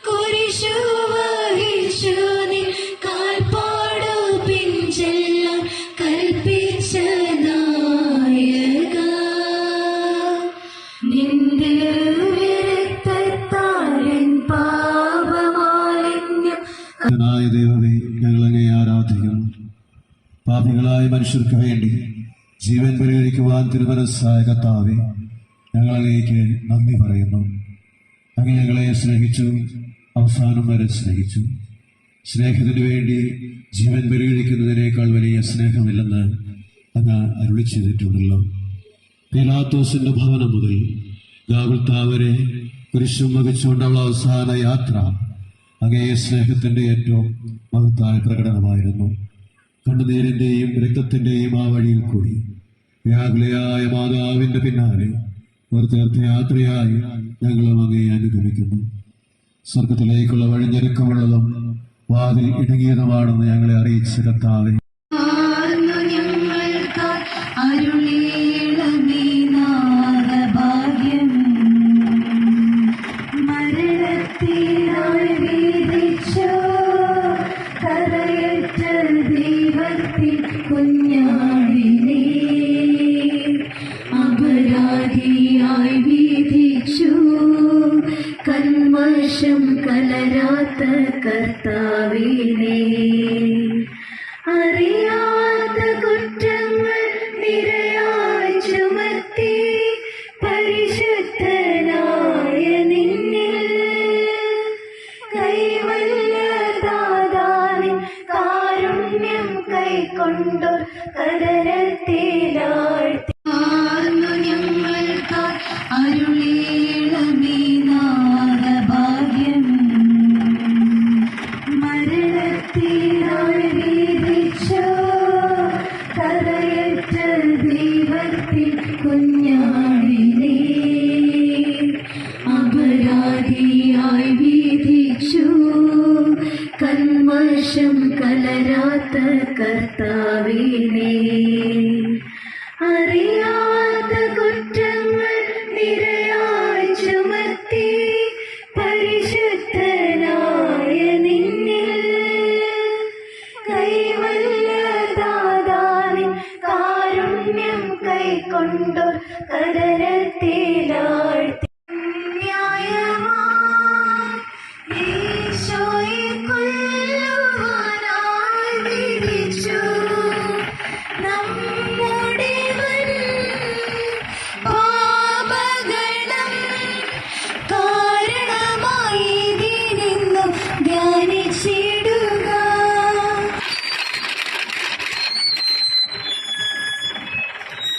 കുരിശു വഹിച്ചു നിൻ കാൽപ്പാടു പിഞ്ചെല്ലാം കൽപ്പിച്ച നായക നിന്റെ രക്തത്താലൻ പാപമാലിന്യം. ദൈവമേ, ഞങ്ങളങ്ങേ ആരാധിക്കുന്നു. പാപികളായ മനുഷ്യർക്ക് വേണ്ടി ജീവൻ പരിഹരിക്കുവാൻ തിരുമനസ്സായ കർത്താവേ, ഞങ്ങളങ്ങേക്ക് നന്ദി പറയുന്നു. അങ്ങ് ഞങ്ങളെ സ്നേഹിച്ചു, അവസാനം വരെ സ്നേഹിച്ചു. സ്നേഹത്തിനു വേണ്ടി ജീവൻ പരിഹരിക്കുന്നതിനേക്കാൾ വലിയ സ്നേഹമില്ലെന്ന് അങ്ങ് അരുളി ചെയ്തിട്ടുണ്ടല്ലോ. പീലാത്തോസിന്റെ ഭവനം മുതൽ ഗാഗുൽത്താ വരെ കുരിശും വഹിച്ചുകൊണ്ടുള്ള അവസാന യാത്ര അങ്ങേ സ്നേഹത്തിന്റെ ഏറ്റവും മഹത്തായ പ്രകടനമായിരുന്നു. കണ്ണുനീരിന്റെയും രക്തത്തിന്റെയും ആ വഴിയിൽ കൂടി വ്യാകുലയായ മാതാവിന്റെ പിന്നാലെ ഒരു തീർത്ഥയാത്രയായി ഞങ്ങളും അങ്ങേ അനുഗമിക്കുന്നു. സ്വർഗത്തിലേക്കുള്ള വഴിഞ്ഞെരുക്കമുള്ളതും വാതിൽ ഇടുങ്ങിയതുമാണെന്ന് ഞങ്ങളെ അറിയിച്ച കർത്താവേ, കുഞ്ഞാടിനെ അപരാധിയായി വിധിച്ചു കന്മഷം കലരാത്ത കർത്താവിനെ. അറിയാത്ത കുറ്റങ്ങൾ നിരയായി ചുമത്തി പരിശുദ്ധനായ നിന്നിൽ കൈവല്യദാതാവിൻ കാരുണ്യം കൈക്കൊണ്ടു കരത്തിലാഴ്ത്തി ഞങ്ങൾക്ക് അരുളേണമേ നാഗഭാഗ്യം. മരണത്തിനായി വിധിച്ചു കരയറ്റ ദൈവത്തിൻ കുഞ്ഞാടിനെ അപരാധിയായി വിധിച്ചു കന്മഷം കലരാത്ത കർത്താവിനെ. അറിയാത്ത കുറ്റങ്ങൾ നിരയായി ചുമത്തി പരിശുദ്ധനായ നിന്നിൽ കൈവല്യദാതാവിൻ കാരുണ്യം കൈക്കൊണ്ടു കരത്തിലാഴ്ത്തി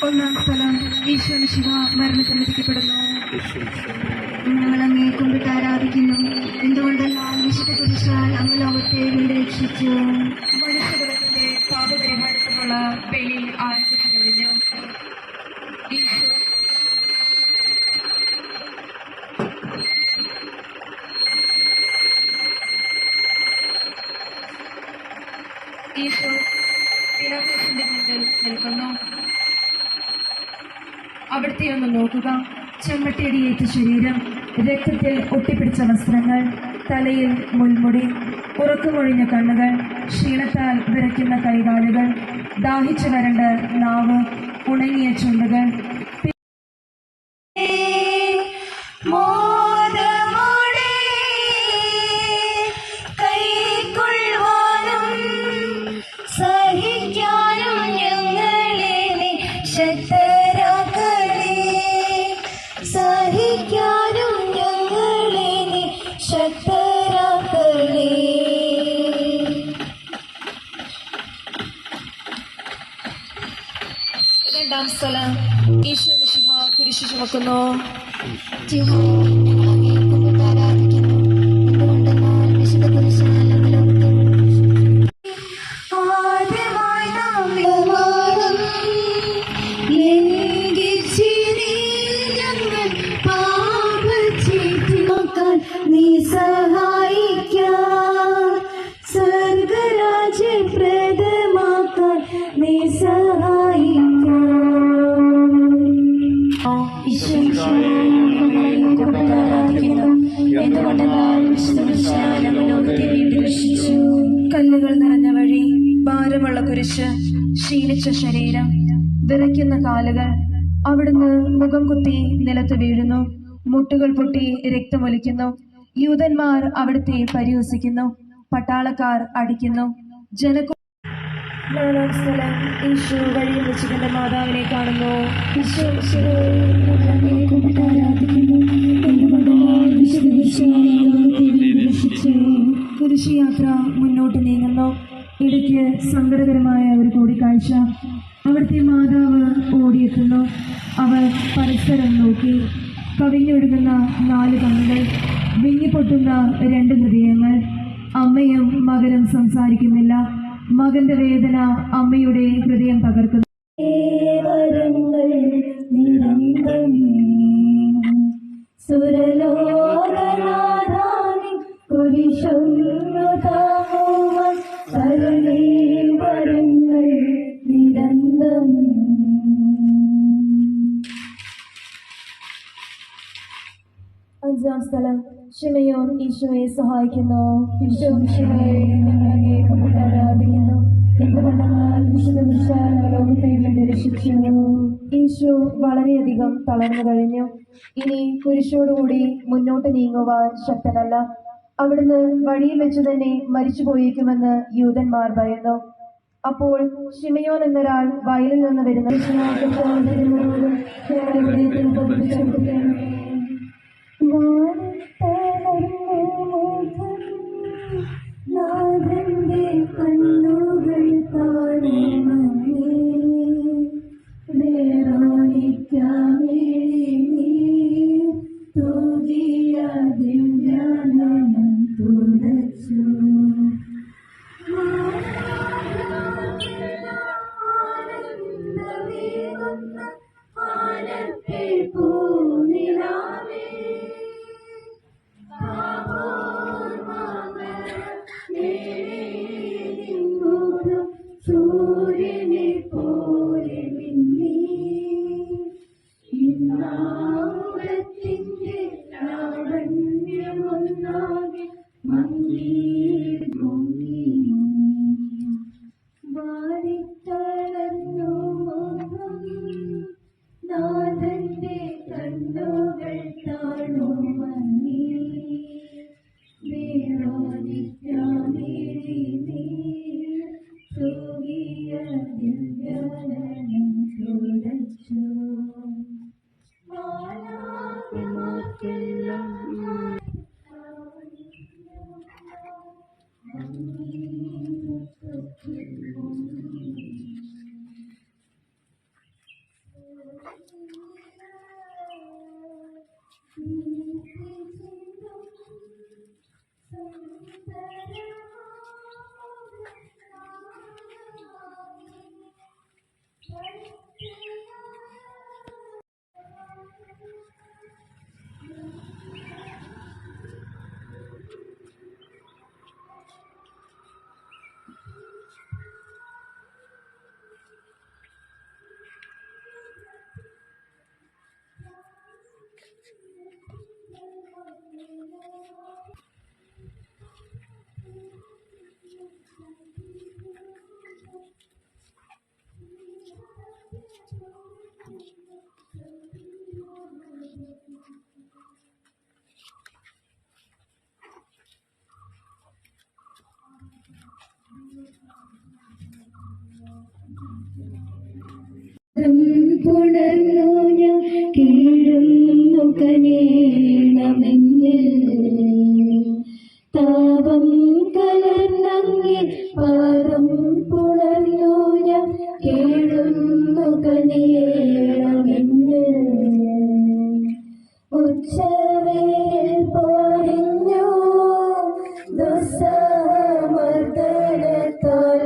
ഒന്നാം സ്ഥലം ഈശോ മിശിഹ മരണത്തിൽ വിധിക്കപ്പെടുന്നു. ഞങ്ങൾ അങ്ങേ കുമ്പിട്ട് ആരാധിക്കുന്നു. എന്തുകൊണ്ടെന്നാൽ വിശുദ്ധ കുരിശാൽ അങ്ങ് ലോകത്തെ വീട് രക്ഷിച്ചു. മനുഷ്യകുലത്തിന്റെ പാപപരിഹാരത്തിനുള്ള ബലി ആരംഭിച്ചു കഴിഞ്ഞു. ഈശോ പീലാത്തോസിന്റെ മുന്നിൽ നിൽക്കുന്നു. അവിടുത്തെ ഒന്ന് നോക്കുക. ചെമ്മട്ടിയടിയേറ്റ ശരീരം, രക്തത്തിൽ ഒട്ടിപ്പിടിച്ച വസ്ത്രങ്ങൾ, തലയിൽ മുൾമുടി, ഉറക്കമൊഴിഞ്ഞ കണ്ണുകൾ, ക്ഷീണത്താൽ വിറയ്ക്കുന്ന കൈകാലുകൾ, ദാഹിച്ചു വരണ്ട നാവ്, ഉണങ്ങിയ ചുണ്ടുകൾ. രണ്ടാം സ്ഥലം ഈശോ മിശിഹ കുരിശു ചുമക്കുന്നു. ആരാധിക്കുന്നു. എന്തുകൊണ്ടെന്നാൽ വിശുദ്ധ കുരിശാൽ നീ സഹായിക്കാൻ സ്വർഗരാജ്യം പ്രദമാക്കാൻ നീ സഹായിക്കാൻ. കല്ലുകൾ നിറഞ്ഞ വഴി, ഭാരമുള്ള കുരിശ്, ക്ഷീണിച്ച ശരീരം, വിറയ്ക്കുന്ന കാലുകൾ. അവിടുന്ന് മുഖം കുത്തി നിലത്ത് വീഴുന്നു. മുട്ടുകൾ പൊട്ടി രക്തമൊലിക്കുന്നു. യൂതന്മാർ അവിടുത്തെ പരിഹസിക്കുന്നു. പട്ടാളക്കാർ അടിക്കുന്നു. നാലാം സ്ഥലം, യേശു വഴിയിൽ വെച്ച് തന്റെ മാതാവിനെ കാണുന്നു. കുരിശുയാത്ര മുന്നോട്ട് നീങ്ങുന്നു. ഇടയ്ക്ക് സങ്കടകരമായ ഒരു കൂടിക്കാഴ്ച. അവിടുത്തെ മാതാവ് ഓടിയെത്തുന്നു. അവർ പരസ്പരം നോക്കി. കവിഞ്ഞൊഴുകുന്ന 4 കണ്ണുകൾ, വിങ്ങിപ്പൊട്ടുന്ന 2 ഹൃദയങ്ങൾ. അമ്മയും മകനും സംസാരിക്കുന്നില്ല. മകന്റെ വേദന അമ്മയുടെ ഹൃദയം തകർക്കുന്നു. വരങ്ങൾ നിരന്തം സുരലോകനാഥാനി കുരിശൊന്നു താങ്ങുവാൻ കരുണേ വരങ്ങൾ നിരന്തം. അഞ്ചാം സ്ഥലം, ശിമയോൻ ഈശോയെ സഹായിക്കുന്നു. ആരാധിക്കുന്നു. ഈശോ വളരെയധികം തളർന്നു കഴിഞ്ഞു. ഇനി കുരിശോടുകൂടി മുന്നോട്ട് നീങ്ങുവാൻ ശക്തനല്ല. അവിടുന്ന് വഴിയിൽ വെച്ച് തന്നെ മരിച്ചു പോയേക്കുമെന്ന് യൂതന്മാർ ഭയന്നു. അപ്പോൾ ശിമയോൻ എന്നൊരാൾ വയലിൽ നിന്ന് വരുന്ന നാഥന്റെ കണ്ണുകൾ കാണുമേ, വേറാനിക്കാമേ തുതിയ ദിവ്യാനനം തുടച്ചു. ആനന്ദമേകുന്ന ആനത്തെ പൂനിലാവേ, സൂര്യനെ പോലെ മിന്നി ഇന്നാമത്തിന്റെ ലാവണ്യമൊന്നാകെ മങ്ങി മുങ്ങി. വാരിത്തളർന്നു മുഖം, നാഥന്റെ കണ്ണുകൾ താണു മങ്ങി. പുണർന്നു ഞാൻ കീഴുന്നു കനേണമെന്നിൽ, താപം കലർന്നങ്ങിൽ പാദം പുണർന്നു ഞാൻ കീഴുന്നു കനേണമെന്നിൽ. ഉച്ചവേൽ പൊരിഞ്ഞു ദുസ്സമർദ്ദനത്താൽ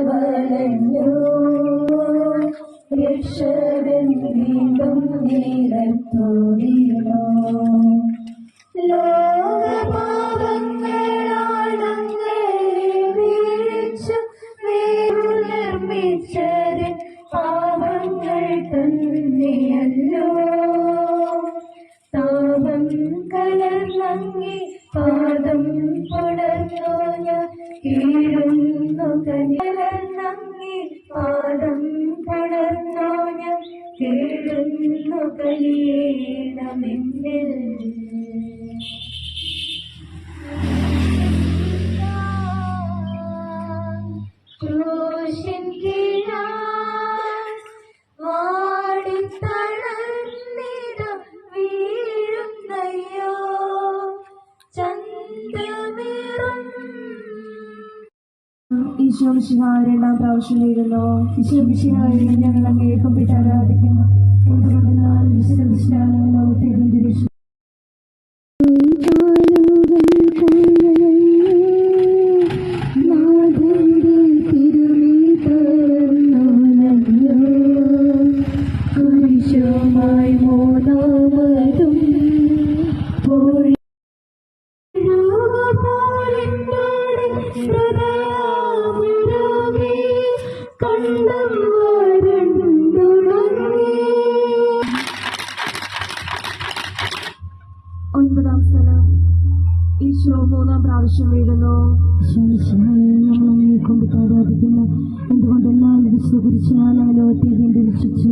വലഞ്ഞു, രക്ഷകൻ വീണ്ടും നീരത്തു വീണു. ലോകപാപങ്ങളാൽ ഞങ്ങളെ വീഴിച്ചു നിർമ്മിച്ചത് പാപങ്ങൾ തന്നെയല്ലോ. കലർന്നങ്ങി പാദം പുണർന്നു ഞാൻ കീഴുന്നു കലർന്നങ്ങി പാദം പുണർന്നു ഞാൻ കീഴുന്നു കലിയേണമെന്നിൽ ക്രൂശിൻ കീഴാൽ വാടിത്തളർന്നിട വീഴുന്നയ്യോ ചന്തമേറും ഈശോ മിശിഹായെ രണ്ടാം പ്രാവശ്യം വീഴുന്നു. ഈശോ മിശിഹായെ ഞങ്ങൾ അങ്ങേ കുമ്പിട്ട് ആരാധിക്കുന്നു. എന്തുകൊണ്ടെന്നാൽ വിശുദ്ധ ക്രിസ്ത്യാനി ലോകത്തെ രക്ഷിച്ചു. ഒൻപതാം സ്ഥലം ഈശോ മൂന്നാം പ്രാവശ്യം വീഴുന്നു. എന്തുകൊണ്ടെന്നാൽ ലോകത്തെ വീണ്ടും രക്ഷിച്ചു.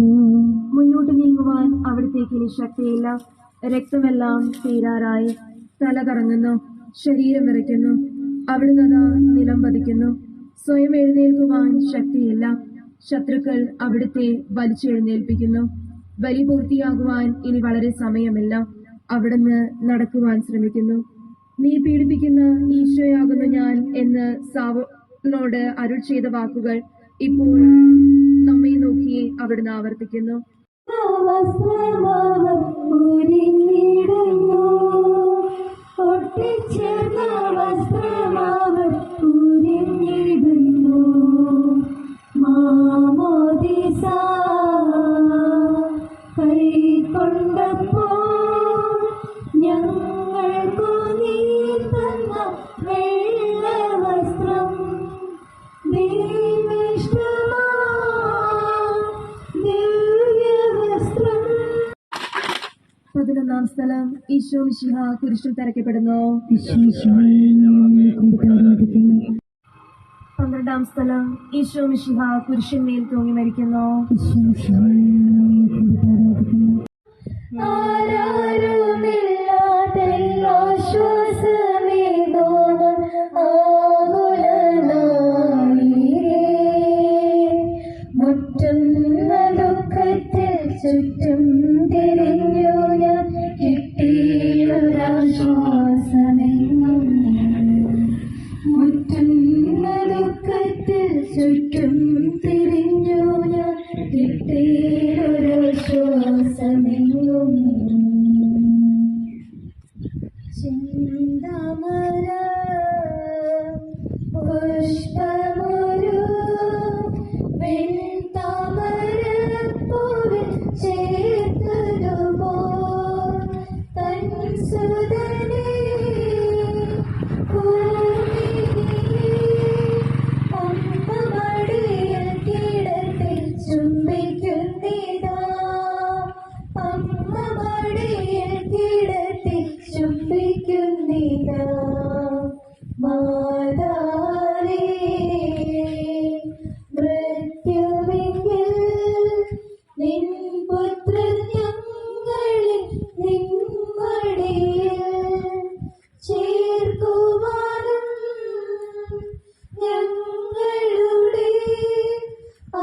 മുന്നോട്ട് നീങ്ങുവാൻ അവിടത്തേക്ക് ഇനി ശക്തിയില്ല. രക്തമെല്ലാം തീരാറായി. തല കറങ്ങുന്നു, ശരീരം വിറയ്ക്കുന്നു. അവിടുന്ന് അതാ നിലം പതിക്കുന്നു. സ്വയം എഴുന്നേൽക്കുവാൻ ശക്തിയില്ല. ശത്രുക്കൾ അവിടുത്തെ വലിച്ചെഴുന്നേൽപ്പിക്കുന്നു. ബലി പൂർത്തിയാകുവാൻ ഇനി വളരെ സമയമില്ല. അവിടുന്ന് നടക്കുവാൻ ശ്രമിക്കുന്നു. നീ പീഡിപ്പിക്കുന്ന ഈശോയാകുന്നു ഞാൻ എന്ന് സാവൂളിനോട് അരുൾ ചെയ്ത വാക്കുകൾ ഇപ്പോൾ നമ്മെ നോക്കി അവിടുന്ന് ആവർത്തിക്കുന്നു. ഒട്ടിച്ചേർന്ന വസ്ത്രമാവർ ഉരിഞ്ഞിടുന്നു. മാമോദീസ കൈക്കൊണ്ടപ്പോൾ ഞങ്ങൾക്കു നീ തന്ന വെള്ള വസ്ത്രം ദിവ്യവസ്ത്രം. 11ാം സ്ഥലം ഈശോ മിശിഹ കുരിശിൽ തറയ്ക്കപ്പെടുന്നു. 12ാം സ്ഥലം ഈശോ മിശിഹ കുരിശിന്മേൽ തൂങ്ങി മരിക്കുന്നു. ആരാരുമില്ലാതെല്ലാശ്വാസമേതോണം ആകുലനായിരേ. മുറ്റുന്ന ദുഃഖത്തിൽ ചുറ്റും തിരിഞ്ഞു ഞാൻ കിട്ടിയൊരാശ്വാസമെങ്ങും. മുറ്റുന്ന ദുഃഖത്തിൽ ചുറ്റും തിരിഞ്ഞു ഞാൻ കിട്ടിയൊരാശ്വാസമെങ്ങും. ചിന്താമര പുഷ്പമൊരു വെൺതാമരപ്പൂവിൽ ചേർത്തതുപോൽ തൻ സുതനെ അമ്മമടിയിൽ കിടത്തി ചുംബിക്കുന്നിതാ. അമ്മമടിയിൽ കിടത്തി ചുംബിക്കുന്നിതാ. മാതാവേ മൃത്യുവിങ്കിൽ നിൻ പുത്രൻ ഞങ്ങളെ നിമ്മടിയിൽ ചേർക്കുവാനും ഞങ്ങളുടെ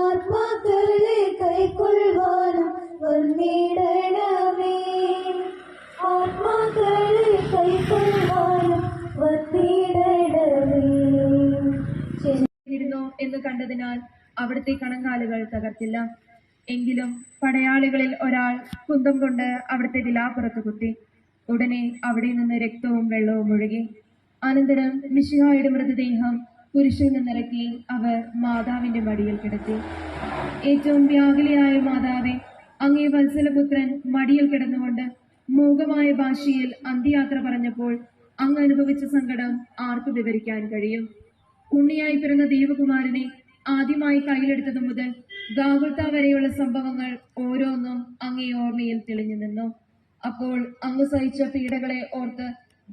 ആത്മാക്കളെ കൈക്കൊള്ളുവാനും വന്നിടണമേ. ആത്മാക്കളെ കൈക്കൊള്ളുവാനും വന്നിടണമേ. ഇരുന്നു എന്ന് കണ്ടതിനാൽ അവിടുത്തെ കണങ്കാലുകൾ തകർത്തില്ല. എങ്കിലും പടയാളികളിൽ ഒരാൾ കുന്തം കൊണ്ട് അവിടുത്തെ വിലാപ്പുറത്ത് കുത്തി. ഉടനെ അവിടെ നിന്ന് രക്തവും വെള്ളവും ഒഴുകി. അനന്തരം മിശിഹായുടെ മൃതദേഹം കുരിശിൽ നിന്നിറക്കി അവർ മാതാവിന്റെ മടിയിൽ കിടത്തി. ഏറ്റവും വ്യാകുലയായ മാതാവെ, അങ്ങേ വത്സലപുത്രൻ മടിയിൽ കിടന്നുകൊണ്ട് മൂകമായ ഭാഷയിൽ അന്ത്യയാത്ര പറഞ്ഞപ്പോൾ അങ്ങ് അനുഭവിച്ച സങ്കടം ആർക്കു വിവരിക്കാൻ കഴിയും? ഉണ്ണിയായി പിറന്ന ദൈവകുമാരനെ ആദ്യമായി കയ്യിലെടുത്തതു മുതൽ ഗാഗുൽത്ത വരെയുള്ള സംഭവങ്ങൾ ഓരോന്നും അങ്ങേ ഓർമ്മയിൽ തെളിഞ്ഞു നിന്നു. അപ്പോൾ അങ്ങ് സഹിച്ച പീഡകളെ ഓർത്ത്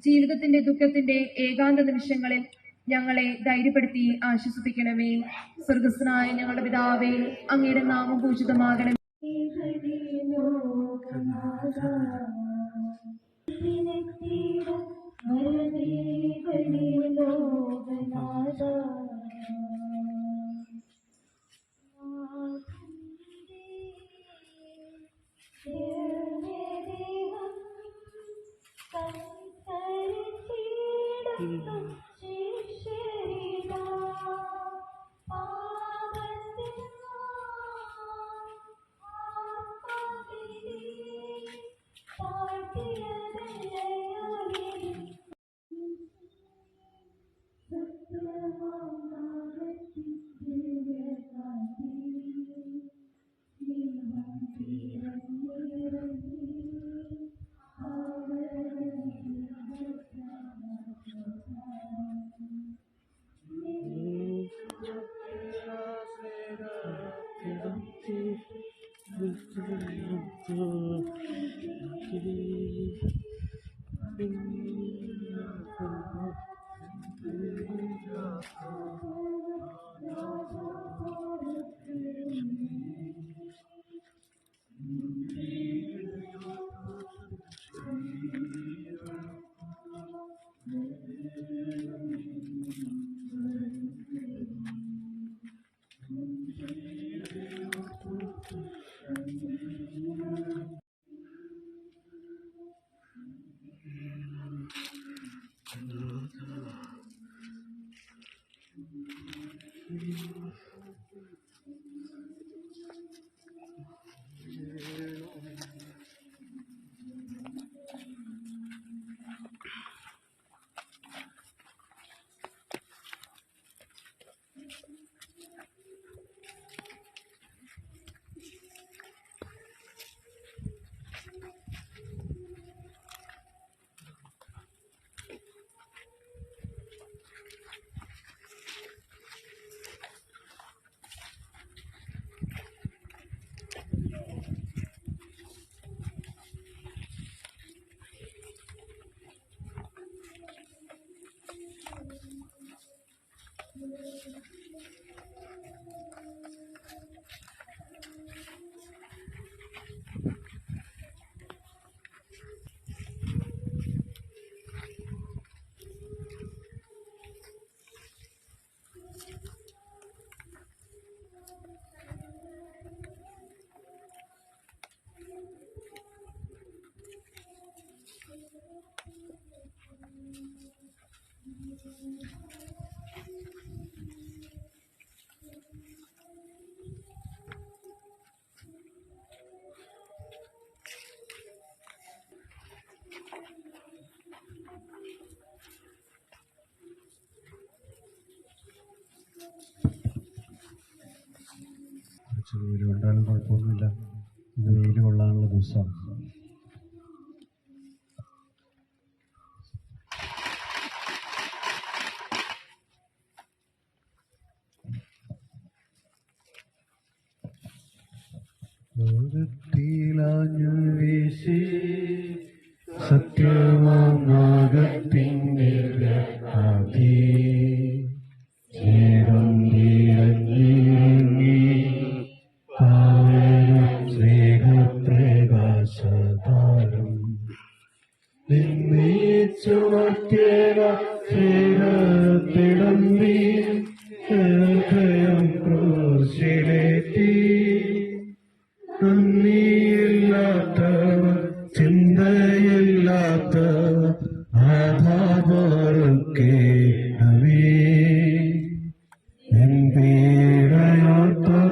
ജീവിതത്തിന്റെ ദുഃഖത്തിന്റെ ഏകാന്ത നിമിഷങ്ങളിൽ ഞങ്ങളെ ധൈര്യപ്പെടുത്തി ആശ്വസിപ്പിക്കണമേ. സ്വർഗസ്ഥനായ ഞങ്ങളുടെ പിതാവേ, അങ്ങയുടെ നാമം പൂജിതമാകണമേ. വെയിൽ കൊണ്ടാലും കുഴപ്പമൊന്നുമില്ല. ഇന്ന് വെയിൽ കൊള്ളാനുള്ള ദിവസമാണ്. ലോകത്തിലാഞ്ഞു വീശി സത്യമാകത്തിൻ്റെ ആദി സ്നേഹപ്രകാശതാരം സ്നേഹത്തിടമ്പി ഹൃദയം ക്രൂശിലേറ്റി നന്ദിയില്ലാത്തവ ചിന്തയില്ലാത്തവ ആധാപൊറുക്കേ എൻ പീഡയോർത്തു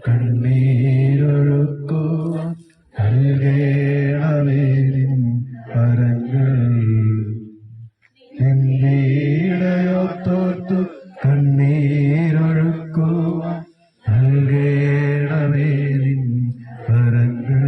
കണ്ണീരൊഴുക്കുക നൽകേണമേലിൻ പരങ്ങൾ എൻ പീഡയോർത്തു കണ്ണീരൊഴുക്കുക നൽകേണമേലിൻ പരങ്ങൾ.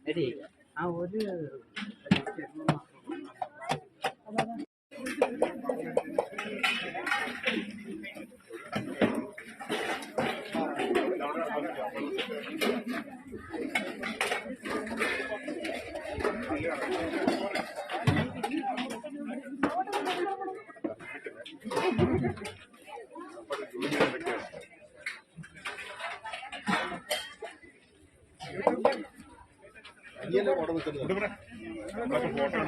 എടി ആ ഒരു ഫോട്ടോ